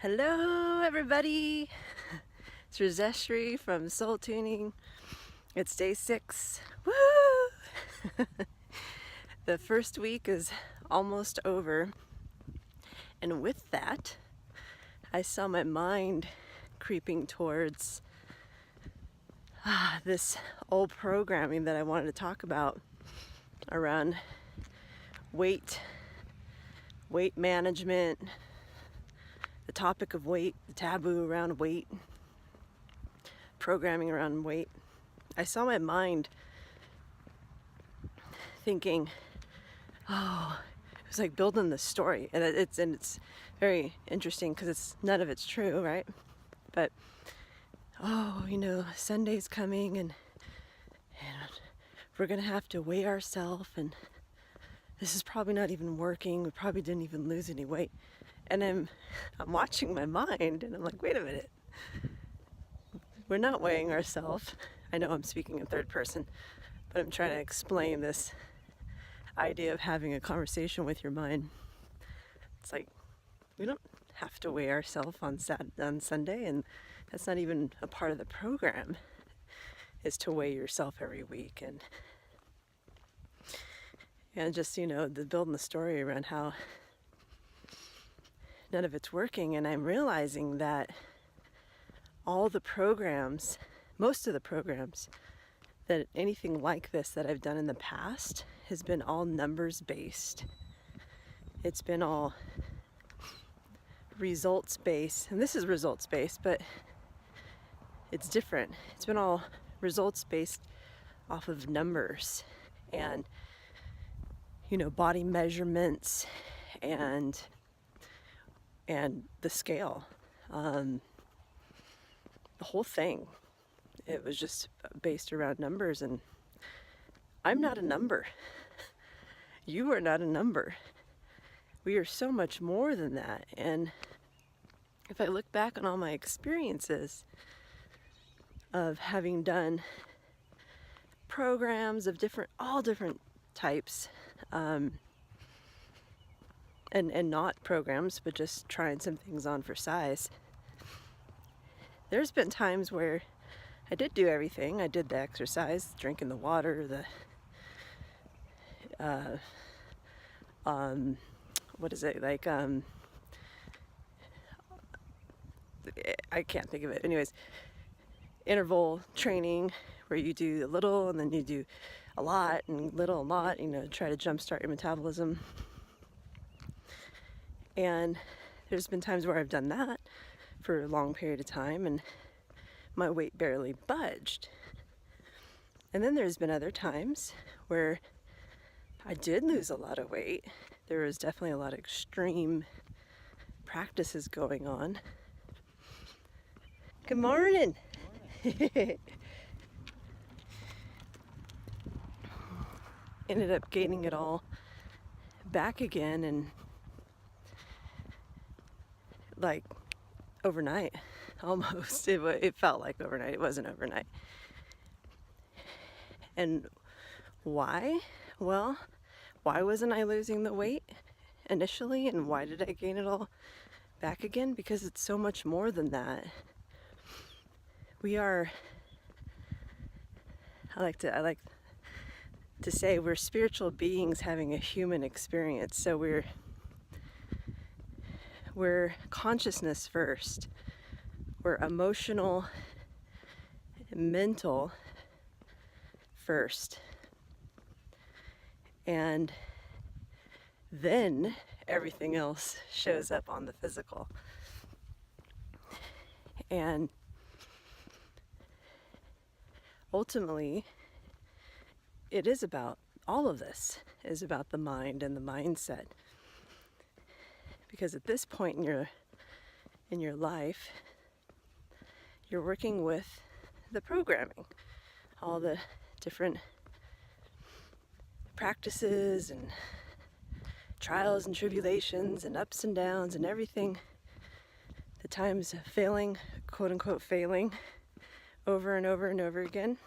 Hello, everybody. It's Roseshri from Soul Tuning. It's day 6. Woo! The first week is almost over, and with that, I saw my mind creeping towards this old programming that I wanted to talk about around weight management, the topic of weight, the taboo around weight, programming around weight. I saw my mind thinking, oh, it was like building the story, and it's very interesting because none of it's true, right? But Sunday's coming, and we're gonna have to weigh ourselves, and this is probably not even working. We probably didn't even lose any weight. And I'm watching my mind, and I'm like, wait a minute. We're not weighing ourselves. I know I'm speaking in third person, but I'm trying to explain this idea of having a conversation with your mind. It's like, we don't have to weigh ourselves on Sunday, and that's not even a part of the program, is to weigh yourself every week. And just, building the story around how none of it's working. And I'm realizing that all the programs, most of the programs, that anything like this that I've done in the past has been all numbers based. It's been all results based, and this is results based, but it's different. It's been all results based off of numbers and body measurements and the scale, the whole thing. It was just based around numbers, and I'm not a number. You are not a number. We are so much more than that. And if I look back on all my experiences of having done programs of all different types, and not programs, but just trying some things on for size, there's been times where I did do everything. I did the exercise, drinking the water, what is it, like, I can't think of it. Anyways, interval training where you do a little and then you do a lot and little and lot, try to jumpstart your metabolism. And there's been times where I've done that for a long period of time and my weight barely budged. And then there's been other times where I did lose a lot of weight. There was definitely a lot of extreme practices going on. Good morning. Ended up gaining it all back again, and like overnight, almost. It felt like overnight. It wasn't overnight. And why? Well, why wasn't I losing the weight initially, and why did I gain it all back again? Because it's so much more than that. I like to say we're spiritual beings having a human experience. So we're consciousness first. We're emotional, mental first. And then everything else shows up on the physical. And ultimately, it is about all of this, is about the mind and the mindset. Because at this point in your life, you're working with the programming, all the different practices and trials and tribulations and ups and downs and everything, the times of failing, quote unquote failing, over and over and over again.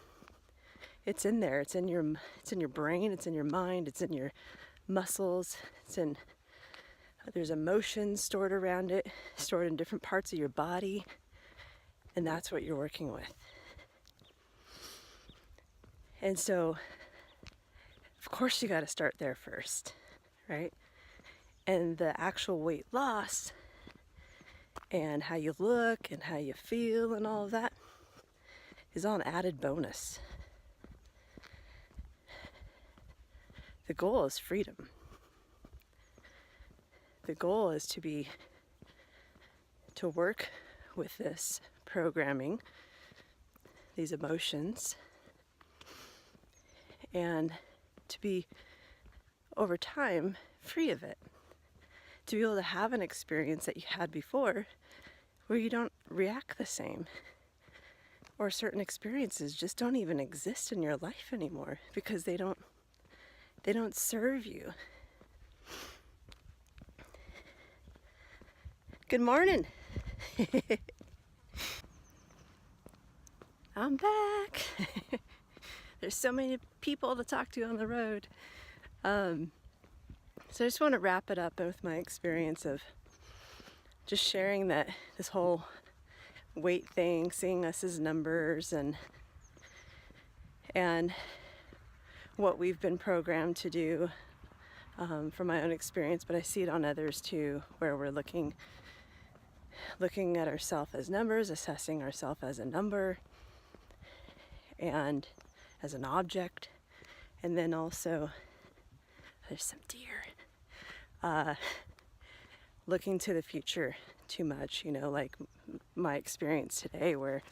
It's in there. It's in your brain. It's in your mind. It's in your muscles. It's in There's emotions stored around it, stored in different parts of your body, and that's what you're working with. And so, of course, you got to start there first, right? And the actual weight loss and how you look and how you feel and all of that is all an added bonus. The goal is freedom. The goal is to work with this programming, these emotions, and to be, over time, free of it. To be able to have an experience that you had before where you don't react the same. Or certain experiences just don't even exist in your life anymore because they don't serve you. Good morning. I'm back. There's so many people to talk to on the road. So I just want to wrap it up with my experience of just sharing that this whole weight thing, seeing us as numbers, and what we've been programmed to do from my own experience, but I see it on others too, where we're looking at ourselves as numbers, assessing ourselves as a number and as an object, and then also there's some deer, looking to the future too much, like my experience today where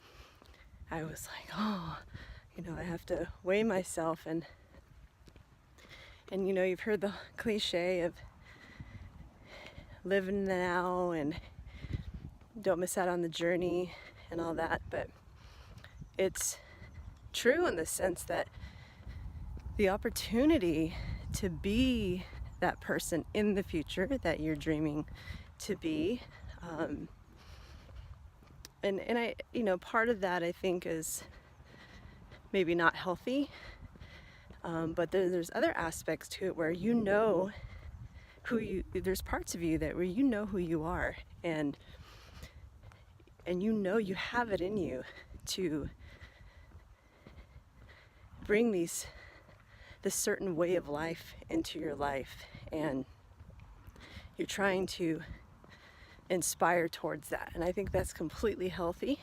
I was like, oh, I have to weigh myself, and you've heard the cliche of live in the now and don't miss out on the journey and all that, but it's true in the sense that the opportunity to be that person in the future that you're dreaming to be, and I, part of that I think is maybe not healthy, but there's other aspects to it where there's parts of you that where you know who you are, and you have it in you to bring this certain way of life into your life, and you're trying to inspire towards that, and I think that's completely healthy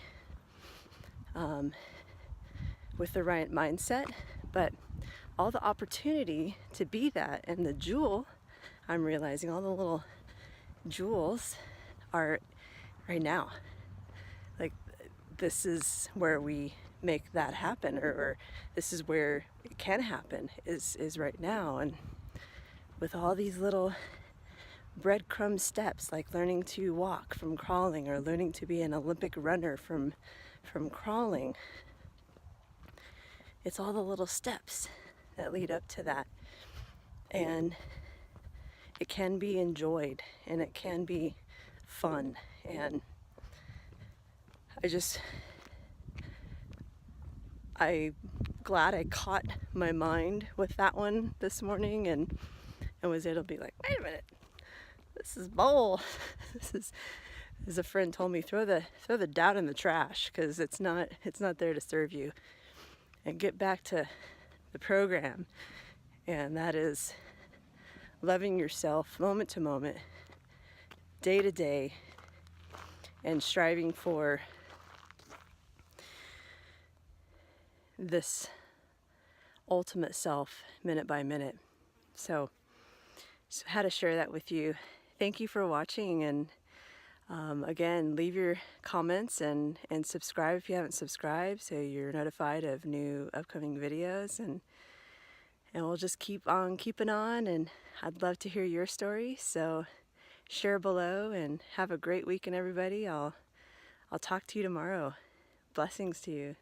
with the right mindset. But all the opportunity to be that, and the jewel, I'm realizing all the little jewels are right now. Like, this is where we make that happen, or this is where it can happen, is right now. And with all these little breadcrumb steps, like learning to walk from crawling, or learning to be an Olympic runner from crawling, it's all the little steps that lead up to that. And it can be enjoyed, and it can be fun. And I'm glad I caught my mind with that one this morning, and was able to be like, wait a minute, this is bull. This is, as a friend told me, throw the doubt in the trash, because it's not there to serve you, and get back to the program, and that is loving yourself moment to moment, day to day, and striving for this ultimate self minute by minute. So had to share that with you. Thank you for watching, and again, leave your comments and subscribe if you haven't subscribed, so you're notified of new upcoming videos, and we'll just keep on keeping on, and I'd love to hear your story. So share below, and have a great weekend, everybody. I'll talk to you tomorrow. Blessings to you.